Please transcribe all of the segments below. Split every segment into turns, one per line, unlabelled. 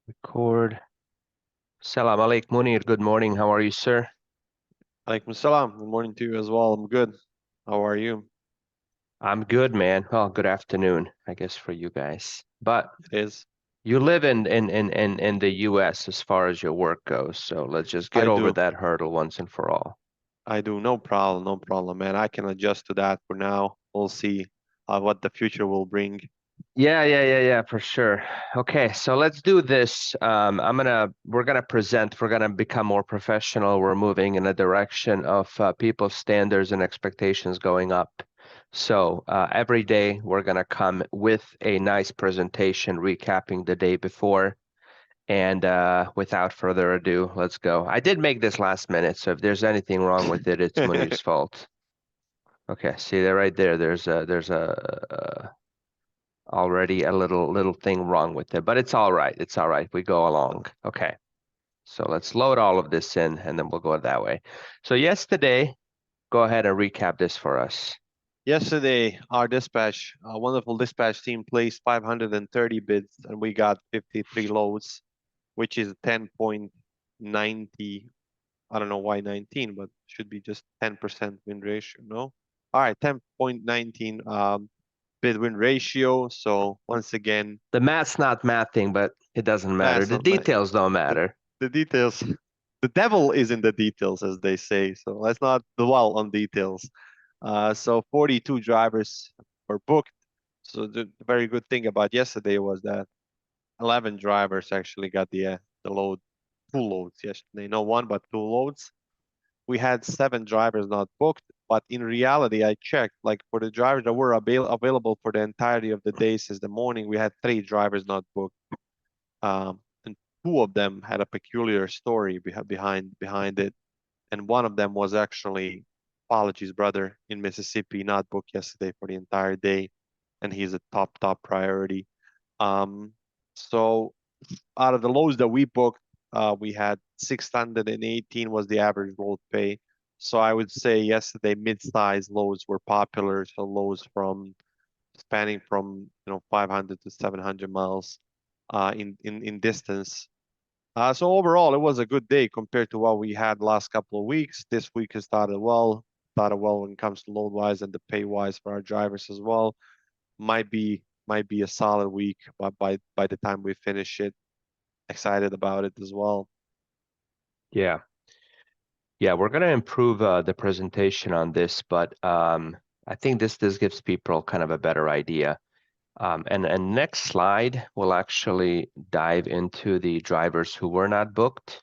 Record. Salam alaikum, Munir. Good morning. How are you, sir?
Alaikum salam. Good morning to you as well. I'm good. How are you?
I'm good, man. Well, good afternoon, I guess, for you guys. But
It is.
you live in the US as far as your work goes, so let's just get
I
over
do.
that hurdle once and for all.
I do. No problem. No problem, man. I can adjust to that for now. We'll see what the future will bring.
Yeah, for sure. Okay, so let's do this. We're gonna present, we're gonna become more professional. We're moving in a direction of people's standards and expectations going up. So every day we're gonna come with a nice presentation recapping the day before. And without further ado, let's go. I did make this last minute, so if there's anything wrong with it, it's Munir's fault. Okay, see that right there. There's already a little thing wrong with it, but it's all right. It's all right. We go along. Okay. So let's load all of this in and then we'll go that way. So yesterday, go ahead and recap this for us.
Yesterday, our dispatch, a wonderful dispatch team placed 530 bids and we got 53 loads, which is 10.90. I don't know why 19, but should be just 10% win ratio, no? All right, 10.19 bid win ratio. So once again,
The math's not mathing, but it doesn't matter.
math's
The
not my
details don't
the,
matter.
the details. The devil is in the details, as they say. So let's not dwell on details. So 42 drivers were booked. So the very good thing about yesterday was that 11 drivers actually got the load, two loads yesterday. No one, but two loads. We had 7 drivers not booked, but in reality, I checked, like for the drivers that were available for the entirety of the day since the morning, we had 3 drivers not booked. And two of them had a peculiar story behind it, and one of them was actually Apology's brother in Mississippi, not booked yesterday for the entire day, and he's a top priority. Um, so out of the loads that we booked, we had 618 was the average load pay. So I would say yesterday mid-size loads were popular. So loads from spanning from 500 to 700 miles in distance. So overall, it was a good day compared to what we had last couple of weeks. This week has started well when it comes to load wise and the pay wise for our drivers as well. Might be a solid week, but by the time we finish it, excited about it as well.
Yeah. Yeah, we're gonna improve the presentation on this, but I think this gives people kind of a better idea. And next slide, we'll actually dive into the drivers who were not booked,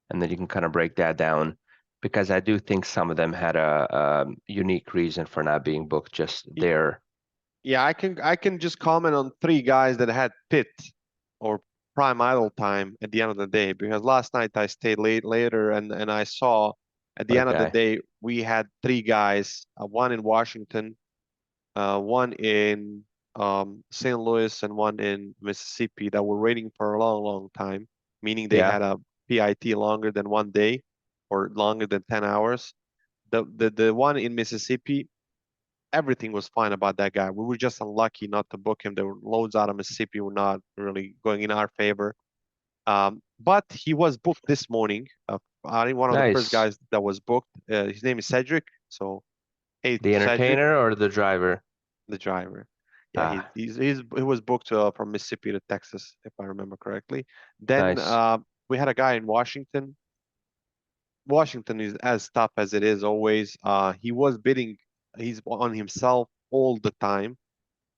and then you can kind of break that down because I do think some of them had a unique reason for not being booked, just their.
Yeah, I can just comment on 3 guys that had pit or prime idle time at the end of the day because last night I stayed later and I saw at the end of the
Okay.
day we had 3 guys, one in Washington, one in St. Louis, and one in Mississippi that were waiting for a long time, meaning they
Yeah.
had a PIT longer than one day or longer than 10 hours. The one in Mississippi, everything was fine about that guy. We were just unlucky not to book him. The loads out of Mississippi were not really going in our favor. But he was booked this morning. I think one of the first
Nice.
guys that was booked. His name is Cedric. So, hey,
The
Cedric,
entertainer or the driver?
the driver. Yeah,
Ah,
he was booked from Mississippi to Texas, if I remember correctly. Then
nice.
we had a guy in Washington. Washington is as tough as it is always. He was bidding. He's on himself all the time.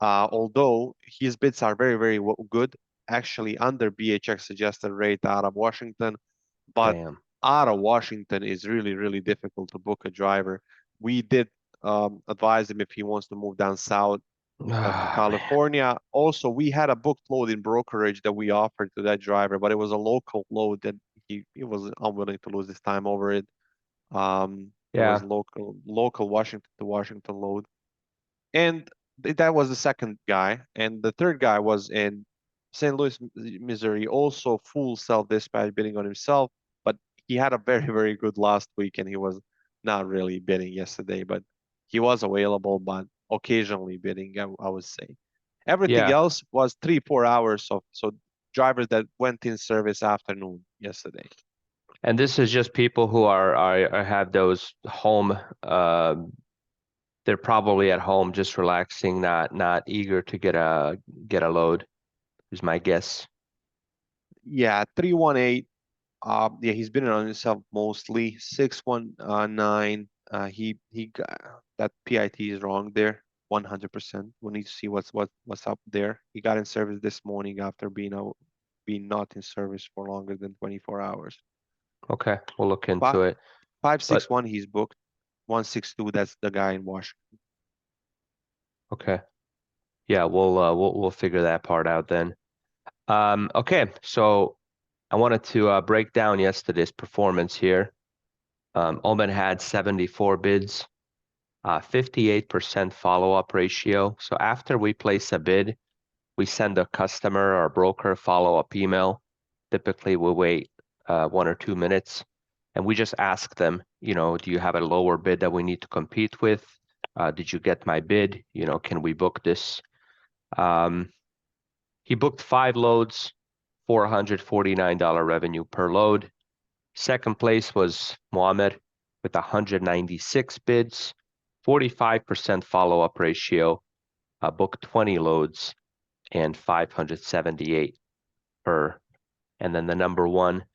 Although his bids are very good, actually under BHX suggested rate out of Washington, but
Damn.
out of Washington is really difficult to book a driver. We did advise him if he wants to move down south to
Ah, man.
California. Also, we had a booked load in brokerage that we offered to that driver, but it was a local load that he was unwilling to lose his time over it. It was
Yeah.
local Washington to Washington load. And that was the second guy. And the third guy was in St. Louis, Missouri, also full self-dispatch bidding on himself. But he had a very good last week and he was not really bidding yesterday, but he was available, but occasionally bidding, I would say. Everything
Yeah.
else was 3, 4 hours of so drivers that went in service afternoon yesterday.
And this is just people who are have those home. They're probably at home, just relaxing, not eager to get a load. Is my guess.
Yeah, 318. Yeah, he's been on himself mostly. 619. He got that PIT is wrong there. 100%. We need to see what's up there. He got in service this morning after being not in service for longer than 24 hours.
Okay, we'll look into
Five
it.
five
But
six one he's booked. 162, that's the guy in Washington.
okay, yeah, we'll figure that part out then. Okay, so I wanted to break down yesterday's performance here. Omen had 74 bids, 58% follow-up ratio. So after we place a bid, we send a customer or broker follow-up email. Typically, we wait 1 or 2 minutes, and we just ask them, do you have a lower bid that we need to compete with? Did you get my bid? Can we book this? He booked 5 loads, $449 revenue per load. Second place was Mohammed with 196 bids, 45% follow-up ratio, booked 20 loads and 578 per. And then the number one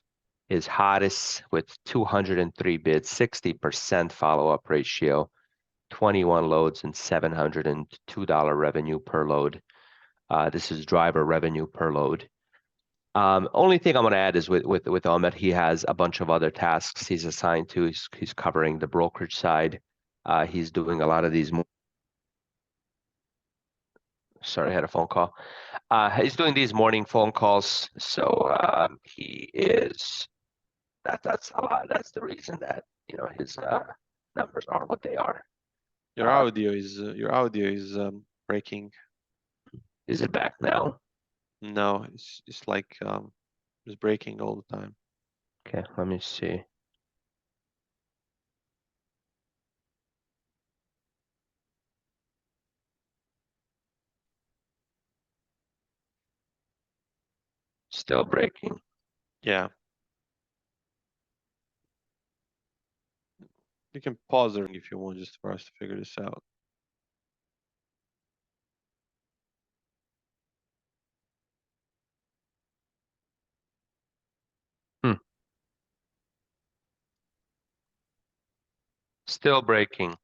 is Haris with 203 bids, 60% follow-up ratio, 21 loads and $702 revenue per load. This is driver revenue per load. Only thing I'm going to add is with Ahmed, he has a bunch of other tasks he's assigned to. He's covering the brokerage side. He's doing a lot of these. Sorry, I had a phone call. He's doing these morning phone calls, so he is. That's a lot. That's the reason that his numbers are what they are.
Your audio is breaking.
Is it back now?
No, it's like it's breaking all the time.
Okay, let me see. Still breaking.
Yeah. You can pause there if you want, just for us to figure this out.
Still breaking.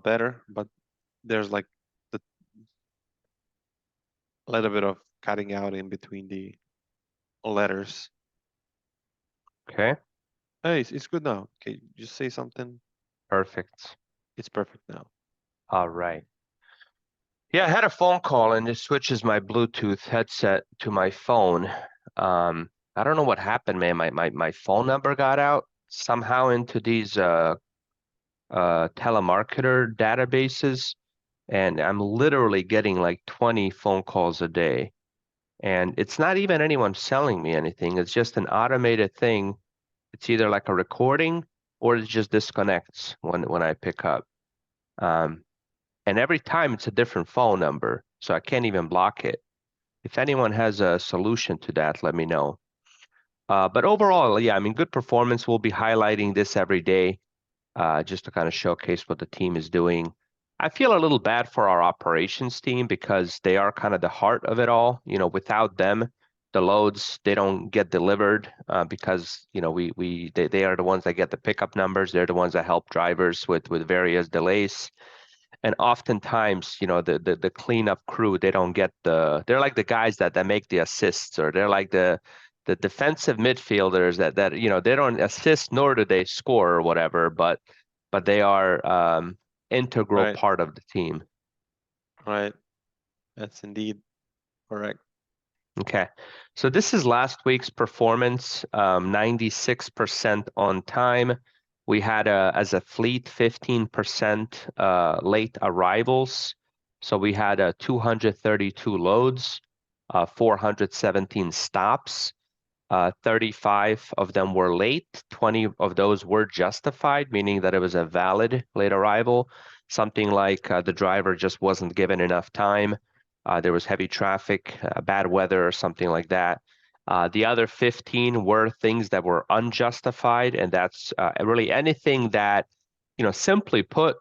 Better, but there's like a little bit of cutting out in between the letters.
Okay,
Hey, it's good now. Okay, just say something.
perfect.
It's perfect now.
All right. Yeah, I had a phone call and it switches my Bluetooth headset to my phone. I don't know what happened, man. My phone number got out somehow into these telemarketer databases, and I'm literally getting like 20 phone calls a day. And it's not even anyone selling me anything. It's just an automated thing. It's either like a recording or it just disconnects when I pick up. Um, and every time it's a different phone number, so I can't even block it. If anyone has a solution to that, let me know. But overall, yeah, I mean, good performance. We'll be highlighting this every day, just to kind of showcase what the team is doing. I feel a little bad for our operations team because they are kind of the heart of it all. Without them, the loads they don't get delivered because they are the ones that get the pickup numbers. They're the ones that help drivers with various delays. And oftentimes, the cleanup crew, they don't get they're like the guys that make the assists, or they're like the defensive midfielders that they don't assist nor do they score or whatever, but they are integral
Right,
part of the team.
right. That's indeed correct.
Okay, so this is last week's performance, 96% on time. We had as a fleet 15% late arrivals. So we had 232 loads, 417 stops. 35 of them were late. 20 of those were justified, meaning that it was a valid late arrival. Something like the driver just wasn't given enough time. There was heavy traffic, bad weather, or something like that. The other 15 were things that were unjustified, and that's really anything that, simply put,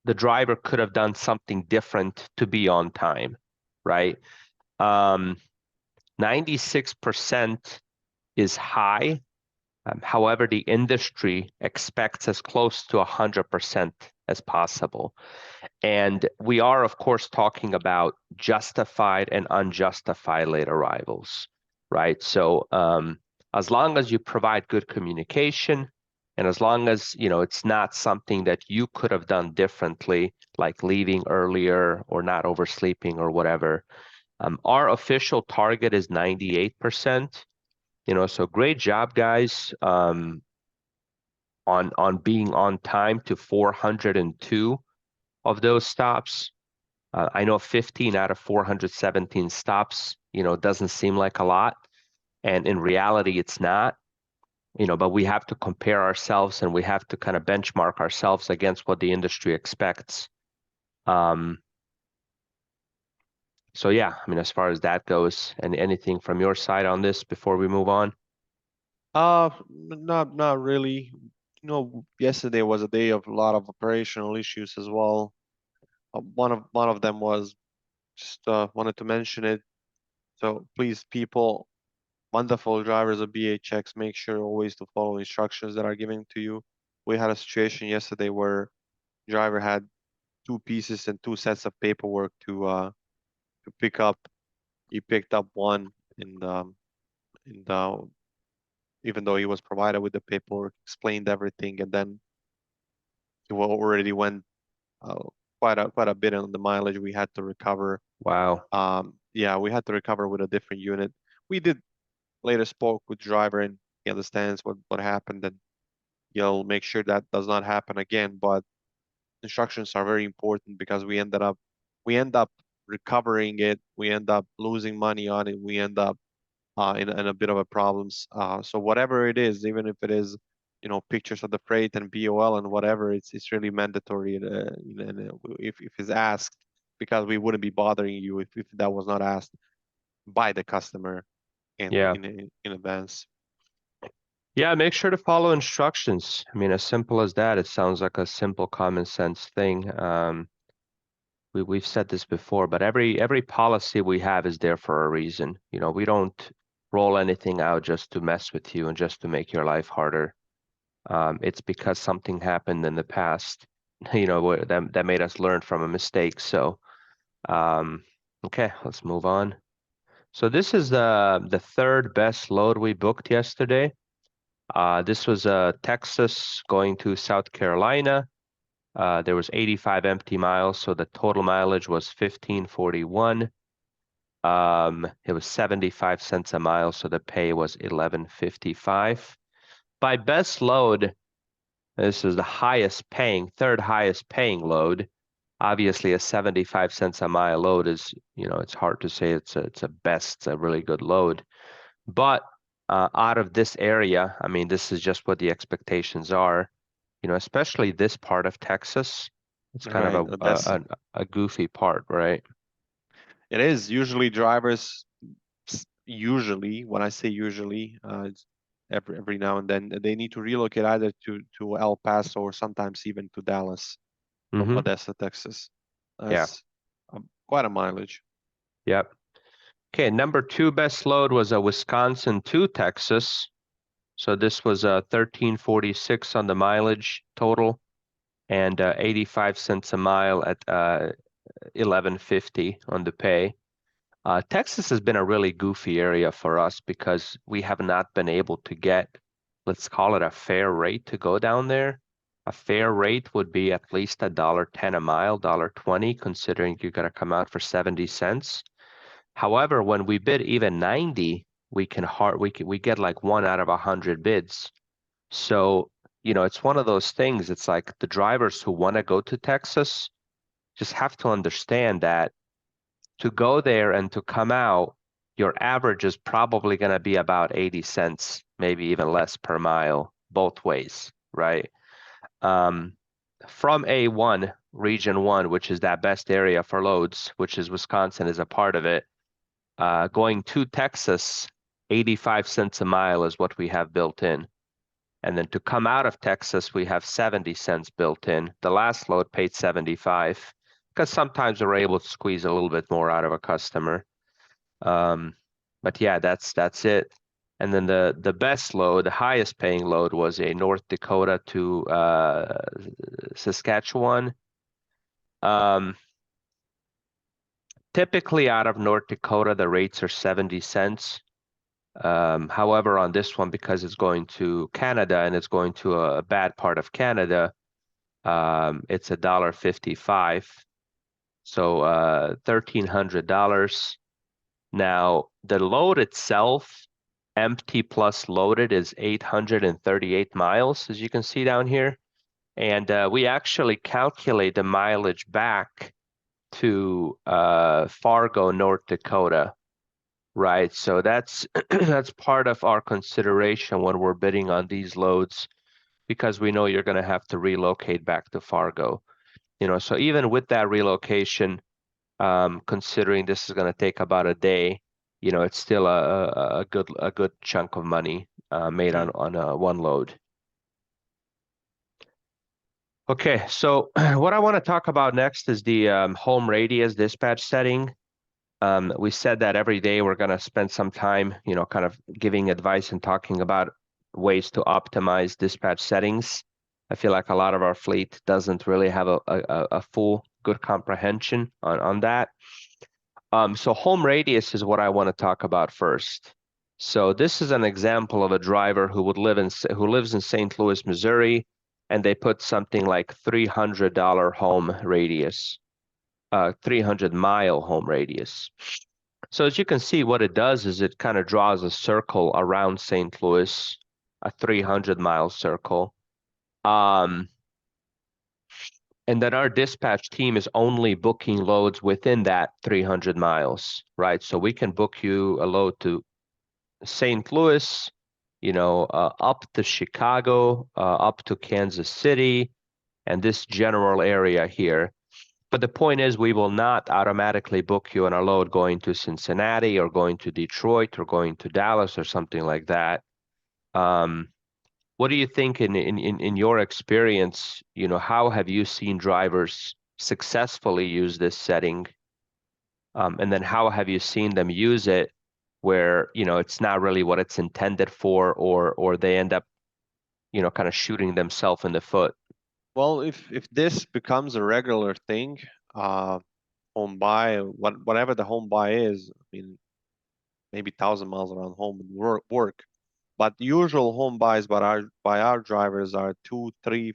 the driver could have done something different to be on time, right? 96% is high. However, the industry expects as close to 100% as possible. And we are, of course, talking about justified and unjustified late arrivals, right? So as long as you provide good communication, and as long as it's not something that you could have done differently, like leaving earlier or not oversleeping or whatever, our official target is 98%. So great job, guys, on being on time to 402 of those stops. I know 15 out of 417 stops, doesn't seem like a lot, and in reality, it's not. But we have to compare ourselves and we have to kind of benchmark ourselves against what the industry expects. Um, so yeah, I mean, as far as that goes, and anything from your side on this before we move on?
Not really. Yesterday was a day of a lot of operational issues as well. One of them was just wanted to mention it. So please, people, wonderful drivers of BHX, make sure always to follow instructions that are given to you. We had a situation yesterday where driver had two pieces and two sets of paperwork to pick up. He picked up one, and even though he was provided with the paperwork, explained everything, and then he already went uh, quite a bit on the mileage we had to recover.
Wow.
Yeah, we had to recover with a different unit. We did later spoke with driver and he understands what happened and he'll make sure that does not happen again. But instructions are very important because we end up recovering it, we end up losing money on it, we end up in a bit of a problems. So whatever it is, even if it is, pictures of the freight and BOL and whatever, it's really mandatory. If it's asked, because we wouldn't be bothering you if that was not asked by the customer in
Yeah.
in advance.
Yeah, make sure to follow instructions. I mean, as simple as that, it sounds like a simple common sense thing. We've said this before, but every policy we have is there for a reason. We don't roll anything out just to mess with you and just to make your life harder. It's because something happened in the past, that made us learn from a mistake. So, okay, let's move on. So this is the third best load we booked yesterday. This was Texas going to South Carolina. There was 85 empty miles, so the total mileage was 1541. It was 75 cents a mile, so the pay was 1155. By best load, this is the third highest paying load. Obviously, a 75 cents a mile load is, it's hard to say it's a really good load. But out of this area, I mean, this is just what the expectations are. Especially this part of Texas. It's kind of
Right.
a goofy part, right?
It is usually drivers. Usually, when I say usually, it's every now and then they need to relocate either to El Paso or sometimes even to Dallas from
Mm-hmm.
Odessa, Texas.
Yeah.
That's quite a mileage.
Yep. Okay, number two best load was a Wisconsin to Texas. So this was 1346 on the mileage total and 85 cents a mile at 1150 on the pay. Texas has been a really goofy area for us because we have not been able to get, let's call it a fair rate to go down there. A fair rate would be at least $1.10 a mile, $1.20, considering you're going to come out for 70 cents. However, when we bid even 90, we get like one out of 100 bids. So, it's one of those things. It's like the drivers who want to go to Texas just have to understand that to go there and to come out, your average is probably going to be about 80 cents, maybe even less per mile, both ways, right? Um, from A1, region 1, which is that best area for loads, which is Wisconsin is a part of it, going to Texas, 85 cents a mile is what we have built in. And then to come out of Texas, we have 70 cents built in. The last load paid 75 because sometimes we're able to squeeze a little bit more out of a customer. But yeah, that's it. And then the best load, the highest paying load was a North Dakota to Saskatchewan. Typically out of North Dakota, the rates are 70 cents. However, on this one, because it's going to Canada and it's going to a bad part of Canada, it's $1.55. So $1,300. Now, the load itself, empty plus loaded, is 838 miles, as you can see down here. And we actually calculate the mileage back to Fargo, North Dakota, right? So that's that's part of our consideration when we're bidding on these loads, because we know you're going to have to relocate back to Fargo. So even with that relocation, considering this is going to take about a day, it's still a good chunk of money made on one load. Okay, so what I want to talk about next is the home radius dispatch setting. We said that every day we're going to spend some time, kind of giving advice and talking about ways to optimize dispatch settings. I feel like a lot of our fleet doesn't really have a full good comprehension on that. So home radius is what I want to talk about first. So this is an example of a driver who lives in St. Louis, Missouri, and they put something like $300 home radius, 300-mile home radius. So as you can see, what it does is it kind of draws a circle around St. Louis, a 300-mile circle. And then our dispatch team is only booking loads within that 300 miles, right? So we can book you a load to St. Louis, up to Chicago, up to Kansas City, and this general area here. But the point is, we will not automatically book you on a load going to Cincinnati or going to Detroit or going to Dallas or something like that. What do you think in your experience, how have you seen drivers successfully use this setting? And then how have you seen them use it where, it's not really what it's intended for, or they end up, kind of shooting themselves in the foot?
Well, if this becomes a regular thing, home buy, whatever the home buy is, I mean, maybe 1,000 miles around home would work. But usual home buys by our drivers are 2, 3,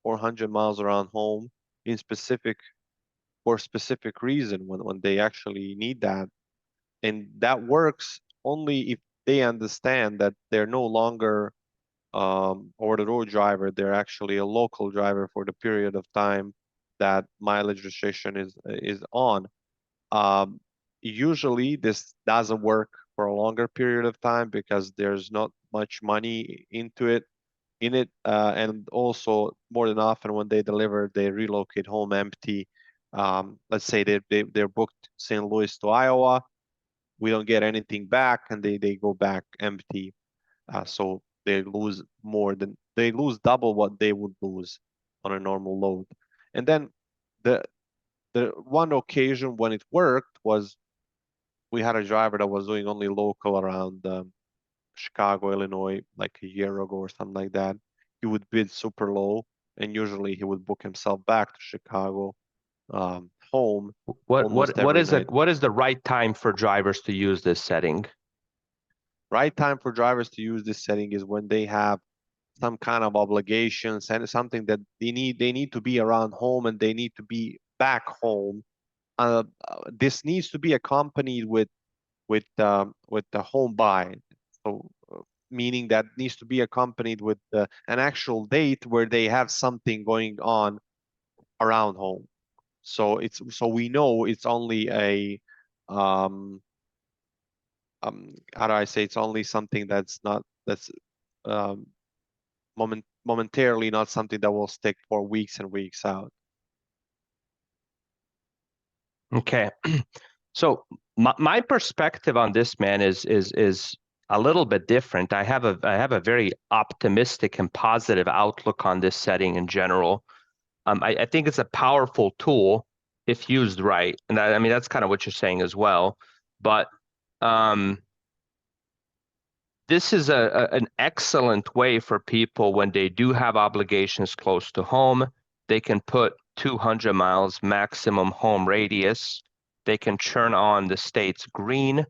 400 miles around home in for specific reason when they actually need that. And that works only if they understand that they're no longer over the road driver, they're actually a local driver for the period of time that mileage restriction is on. Um, Usually this doesn't work for a longer period of time because there's not much money in it, and also more than often when they deliver, they relocate home empty. Let's say they're booked St. Louis to Iowa, we don't get anything back, and they go back empty. So they lose double what they would lose on a normal load. And then the the one occasion when it worked was we had a driver that was doing only local around Chicago, Illinois, like a year ago or something like that. He would bid super low, and usually he would book himself back to Chicago home
What
almost
what what
every
is the
night.
what is the right time for drivers to use this setting?
Right time for drivers to use this setting is when they have some kind of obligations and something that they need to be around home and they need to be back home. This needs to be accompanied with the home buy. So meaning that needs to be accompanied with an actual date where they have something going on around home. So we know it's only a how do I say, it's only something that's not that's um, momentarily, not something that will stick for weeks and weeks out.
Okay. So my perspective on this, man, is a little bit different. I have a very optimistic and positive outlook on this setting in general. I think it's a powerful tool if used right, and I mean that's kind of what you're saying as well. But um, this is an excellent way for people when they do have obligations close to home. They can put 200 miles maximum home radius. They can turn on the state's green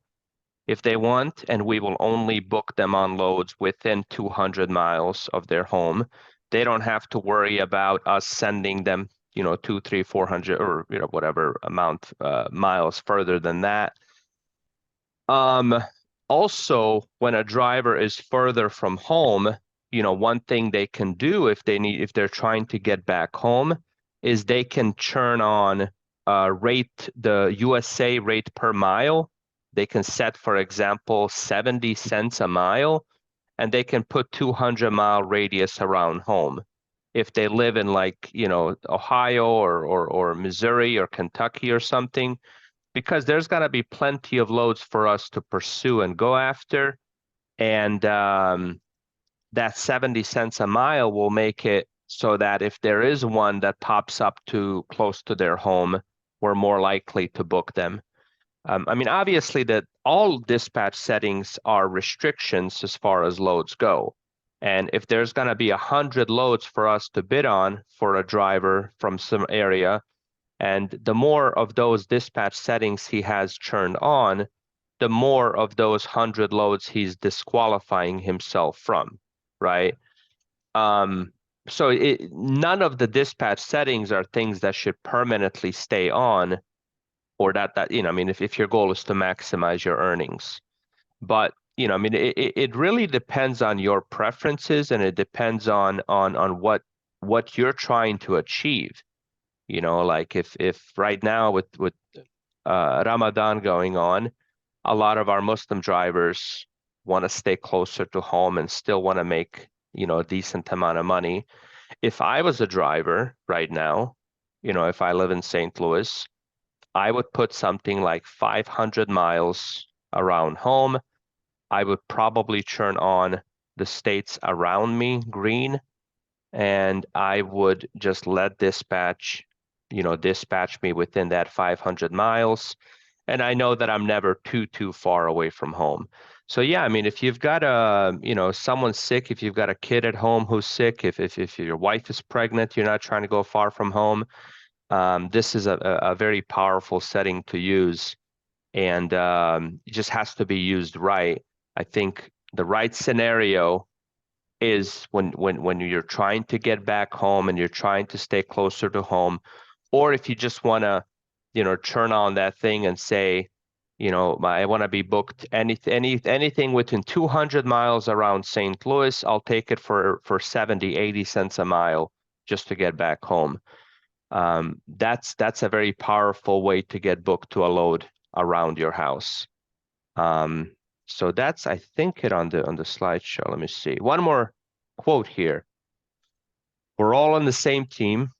if they want, and we will only book them on loads within 200 miles of their home. They don't have to worry about us sending them, 2, 3, 400, or whatever amount miles further than that. Um, Also, when a driver is further from home, one thing they can do if they're trying to get back home is they can turn on the USA rate per mile. They can set, for example, 70 cents a mile, and they can put 200-mile radius around home. If they live in Ohio or Missouri or Kentucky or something, because there's going to be plenty of loads for us to pursue and go after. And that 70 cents a mile will make it so that if there is one that pops up too close to their home, we're more likely to book them. I mean, obviously, that all dispatch settings are restrictions as far as loads go. And if there's going to be 100 loads for us to bid on for a driver from some area, and the more of those dispatch settings he has turned on, the more of those 100 loads he's disqualifying himself from, right? Um, so none of the dispatch settings are things that should permanently stay on, or I mean, if your goal is to maximize your earnings. But, I mean, it really depends on your preferences, and it depends on what you're trying to achieve. Like if right now with Ramadan going on, a lot of our Muslim drivers want to stay closer to home and still want to make, a decent amount of money. If I was a driver right now, if I live in St. Louis, I would put something like 500 miles around home. I would probably turn on the states around me green, and I would just let dispatch me within that 500 miles. And I know that I'm never too far away from home. So yeah, I mean, if you've got someone sick, if you've got a kid at home who's sick, if your wife is pregnant, you're not trying to go far from home, this is a very powerful setting to use, and it just has to be used right. I think the right scenario is when you're trying to get back home and you're trying to stay closer to home, or if you just want to, turn on that thing and say, I want to be booked anything within 200 miles around St. Louis, I'll take it for 70, 80 cents a mile just to get back home. That's a very powerful way to get booked to a load around your house. So that's, I think, it on the slideshow. Let me see. One more quote here. We're all on the same team.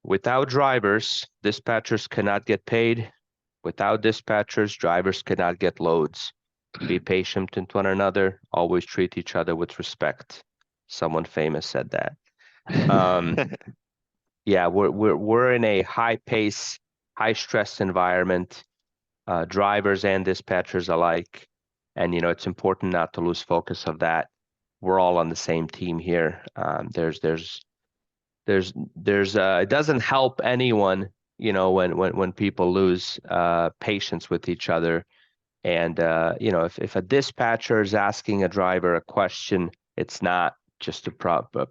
Without drivers, dispatchers cannot get paid. Without dispatchers, drivers cannot get loads. Be patient with one another. Always treat each other with respect. Someone famous said that. Yeah, we're in a high pace, high stress environment, drivers and dispatchers alike. And it's important not to lose focus of that. We're all on the same team here. It doesn't help anyone, when people lose patience with each other. And if a dispatcher is asking a driver a question, it's not just to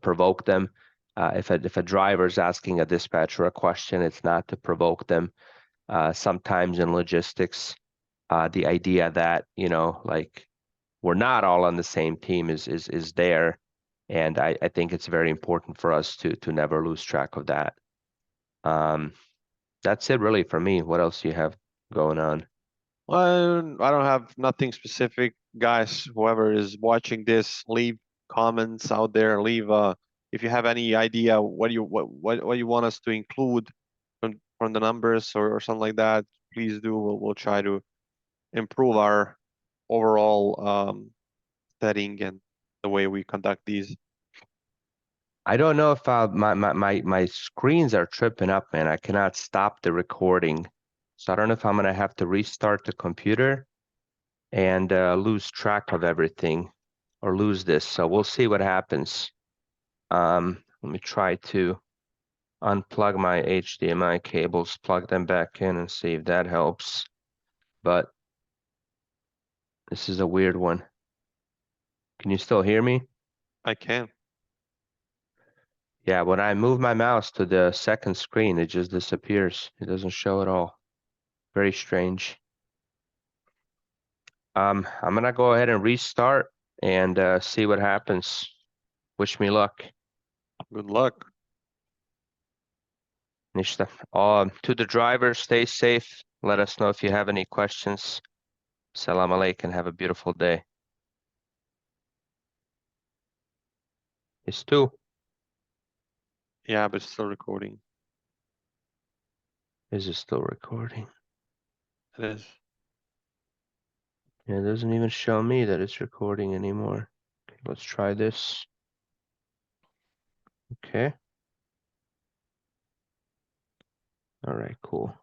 provoke them. If a driver is asking a dispatcher a question, it's not to provoke them. Sometimes in logistics, the idea that like we're not all on the same team is there, and I think it's very important for us to never lose track of that. That's it really for me. What else do you have going on?
Well, I don't have nothing specific, guys. Whoever is watching this, leave comments out there. Leave if you have any idea what you want us to include from the numbers or something like that. Please do. We'll try to improve our overall setting and the way we conduct these.
I don't know if my screens are tripping up, man. I cannot stop the recording. So I don't know if I'm gonna have to restart the computer and lose track of everything or lose this. So we'll see what happens. Let me try to unplug my HDMI cables, plug them back in and see if that helps. But this is a weird one. Can you still hear me?
I can.
Yeah, when I move my mouse to the second screen, it just disappears. It doesn't show at all. Very strange. I'm gonna go ahead and restart and see what happens. Wish me luck.
Good luck.
Nishta. To the driver, stay safe. Let us know if you have any questions. Salam alaikum. Have a beautiful day. It's two.
Yeah, but it's still recording.
Is it still recording?
It is.
Yeah, it doesn't even show me that it's recording anymore. Okay, let's try this. Okay. All right, cool.